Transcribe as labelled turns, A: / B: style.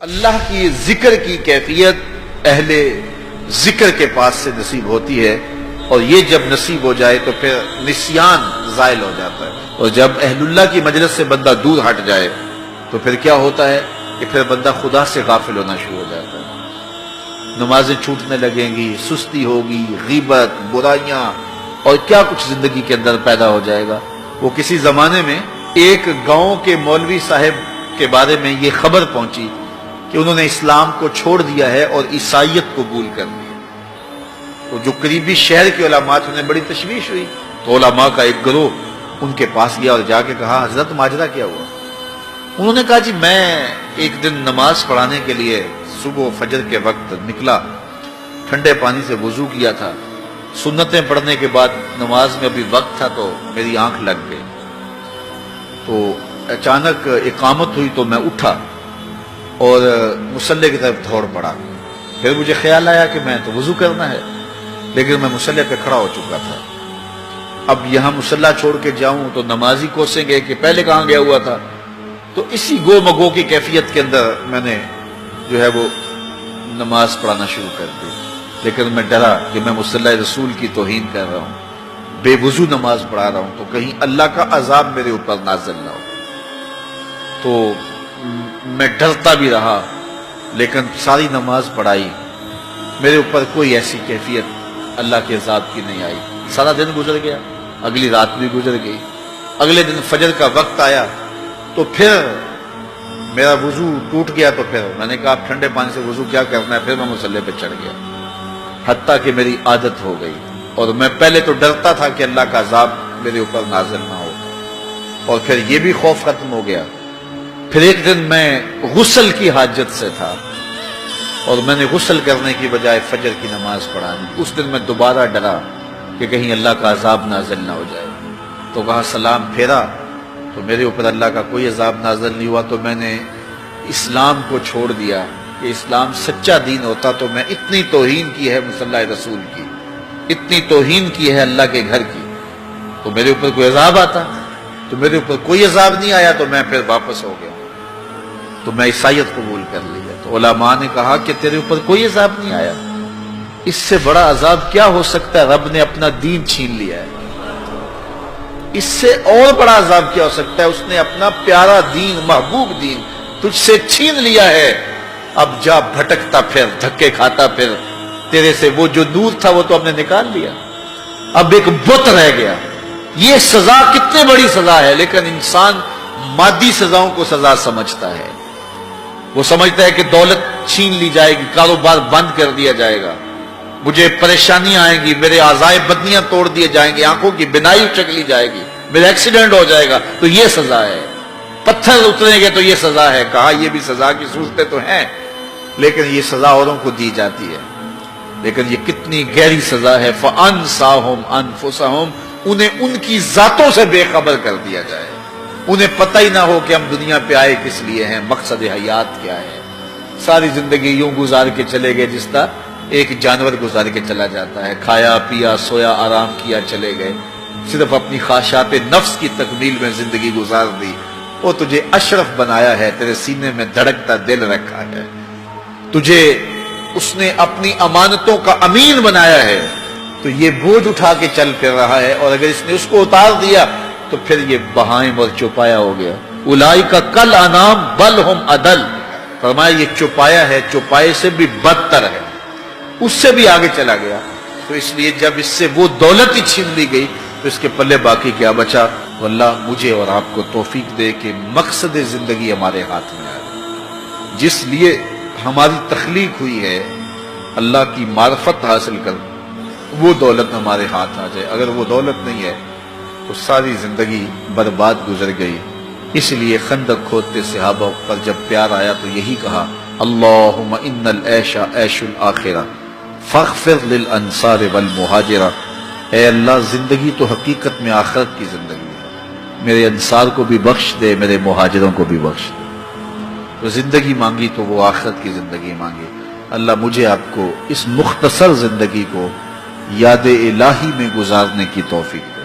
A: اللہ کی ذکر کی کیفیت اہل ذکر کے پاس سے نصیب ہوتی ہے، اور یہ جب نصیب ہو جائے تو پھر نسیان زائل ہو جاتا ہے، اور جب اہل اللہ کی مجلس سے بندہ دور ہٹ جائے تو پھر کیا ہوتا ہے کہ پھر بندہ خدا سے غافل ہونا شروع ہو جاتا ہے، نمازیں چھوٹنے لگیں گی، سستی ہوگی، غیبت، برائیاں اور کیا کچھ زندگی کے اندر پیدا ہو جائے گا۔ وہ کسی زمانے میں ایک گاؤں کے مولوی صاحب کے بارے میں یہ خبر پہنچی کہ انہوں نے اسلام کو چھوڑ دیا ہے اور عیسائیت قبول کر لی ہے۔ تو جو قریبی شہر کے علماء تھے انہیں بڑی تشویش ہوئی، تو علماء کا ایک گروہ ان کے پاس گیا اور جا کے کہا حضرت ماجرا کیا ہوا؟ انہوں نے کہا جی میں ایک دن نماز پڑھانے کے لیے صبح فجر کے وقت نکلا، ٹھنڈے پانی سے وضو کیا تھا، سنتیں پڑھنے کے بعد نماز میں ابھی وقت تھا تو میری آنکھ لگ گئی، تو اچانک اقامت ہوئی تو میں اٹھا اور مصلی کی طرف دوڑ پڑا۔ پھر مجھے خیال آیا کہ میں تو وضو کرنا ہے، لیکن میں مصلی پہ کھڑا ہو چکا تھا، اب یہاں مصلی چھوڑ کے جاؤں تو نمازی کوسیں گے کہ پہلے کہاں گیا ہوا تھا۔ تو اسی گو مگو کی کیفیت کے اندر میں نے جو ہے وہ نماز پڑھانا شروع کر دی، لیکن میں ڈرا کہ میں مصلی رسول کی توہین کر رہا ہوں، بے وضو نماز پڑھا رہا ہوں، تو کہیں اللہ کا عذاب میرے اوپر نازل نہ ہو۔ تو میں ڈرتا بھی رہا، لیکن ساری نماز پڑھائی، میرے اوپر کوئی ایسی کیفیت اللہ کے عذاب کی نہیں آئی۔ سارا دن گزر گیا، اگلی رات بھی گزر گئی، اگلے دن فجر کا وقت آیا تو پھر میرا وضو ٹوٹ گیا، تو پھر میں نے کہا اب ٹھنڈے پانی سے وضو کیا کرنا ہے، پھر میں مصلی پہ چڑھ گیا، حتیٰ کہ میری عادت ہو گئی، اور میں پہلے تو ڈرتا تھا کہ اللہ کا عذاب میرے اوپر نازل نہ ہو، اور پھر یہ بھی خوف ختم ہو گیا۔ پھر ایک دن میں غسل کی حاجت سے تھا اور میں نے غسل کرنے کی بجائے فجر کی نماز پڑھا دی۔ اس دن میں دوبارہ ڈرا کہ کہیں اللہ کا عذاب نازل نہ ہو جائے، تو وہاں سلام پھیرا تو میرے اوپر اللہ کا کوئی عذاب نازل نہیں ہوا، تو میں نے اسلام کو چھوڑ دیا کہ اسلام سچا دین ہوتا تو میں اتنی توہین کی ہے مصلی رسول کی، اتنی توہین کی ہے اللہ کے گھر کی، تو میرے اوپر کوئی عذاب آتا، تو میرے اوپر کوئی عذاب نہیں آیا، تو میں پھر واپس ہو گیا، تو میں عیسائیت قبول کر لیا۔ تو علماء نے کہا کہ تیرے اوپر کوئی عذاب نہیں آیا، اس سے بڑا عذاب کیا ہو سکتا ہے؟ رب نے اپنا دین چھین لیا ہے، اس سے اور بڑا عذاب کیا ہو سکتا ہے؟ اس نے اپنا پیارا دین، محبوب دین تجھ سے چھین لیا ہے، اب جا بھٹکتا پھر، دھکے کھاتا پھر، تیرے سے وہ جو نور تھا وہ تو ہم نے نکال لیا، اب ایک بت رہ گیا۔ یہ سزا کتنی بڑی سزا ہے، لیکن انسان مادی سزاؤں کو سزا سمجھتا ہے، وہ سمجھتا ہے کہ دولت چھین لی جائے گی، کاروبار بند کر دیا جائے گا، مجھے پریشانیاں آئیں گی، میرے اعضائے بدنیاں توڑ دیے جائیں گے، آنکھوں کی بینائی اچک لی جائے گی، میرا ایکسیڈنٹ ہو جائے گا تو یہ سزا ہے، پتھر اتریں گے تو یہ سزا ہے۔ کہا یہ بھی سزا کی صورتیں تو ہیں، لیکن یہ سزا اوروں کو دی جاتی ہے، لیکن یہ کتنی گہری سزا ہے۔ فَأَنْسَاهُمْ أَنفُسَهُمْ، انہیں ان کی ذاتوں سے بے خبر کر دیا جائے، انہیں پتہ ہی نہ ہو کہ ہم دنیا پہ آئے کس لیے ہیں، مقصد حیات کیا ہے۔ ساری زندگی یوں گزار کے چلے گئے جس طرح ایک جانور گزار کے چلا جاتا ہے، کھایا پیا سویا آرام کیا چلے گئے، صرف اپنی خواہشات نفس کی تکمیل میں زندگی گزار دی۔ وہ تجھے اشرف بنایا ہے، تیرے سینے میں دھڑکتا دل رکھا ہے، تجھے اس نے اپنی امانتوں کا امین بنایا ہے، تو یہ بوجھ اٹھا کے چل پھر رہا ہے، اور اگر اس نے اس کو اتار دیا تو پھر یہ بہائم اور چوپایا ہو گیا۔ اولئک کالانعام بل ہم اضل، فرمایا یہ چوپایا ہے، چوپائے سے بھی بدتر ہے، اس سے بھی آگے چلا گیا۔ تو اس لیے جب اس سے وہ دولت ہی چھین لی گئی تو اس کے پلے باقی کیا بچا؟ واللہ مجھے اور آپ کو توفیق دے کہ مقصد زندگی ہمارے ہاتھ میں آئے، جس لیے ہماری تخلیق ہوئی ہے، اللہ کی معرفت حاصل کر وہ دولت ہمارے ہاتھ آ جائے۔ اگر وہ دولت نہیں ہے تو ساری زندگی برباد گزر گئی۔ اس لیے خندق کھودتے صحابہ پر جب پیار آیا تو یہی کہا اللہم ان العیش عیش الآخرہ فاغفر للانصار والمہاجرہ، اے اللہ زندگی تو حقیقت میں آخرت کی زندگی ہے، میرے انصار کو بھی بخش دے، میرے مہاجروں کو بھی بخش دے۔ تو زندگی مانگی تو وہ آخرت کی زندگی مانگی۔ اللہ مجھے آپ کو اس مختصر زندگی کو یاد الہی میں گزارنے کی توفیق دے۔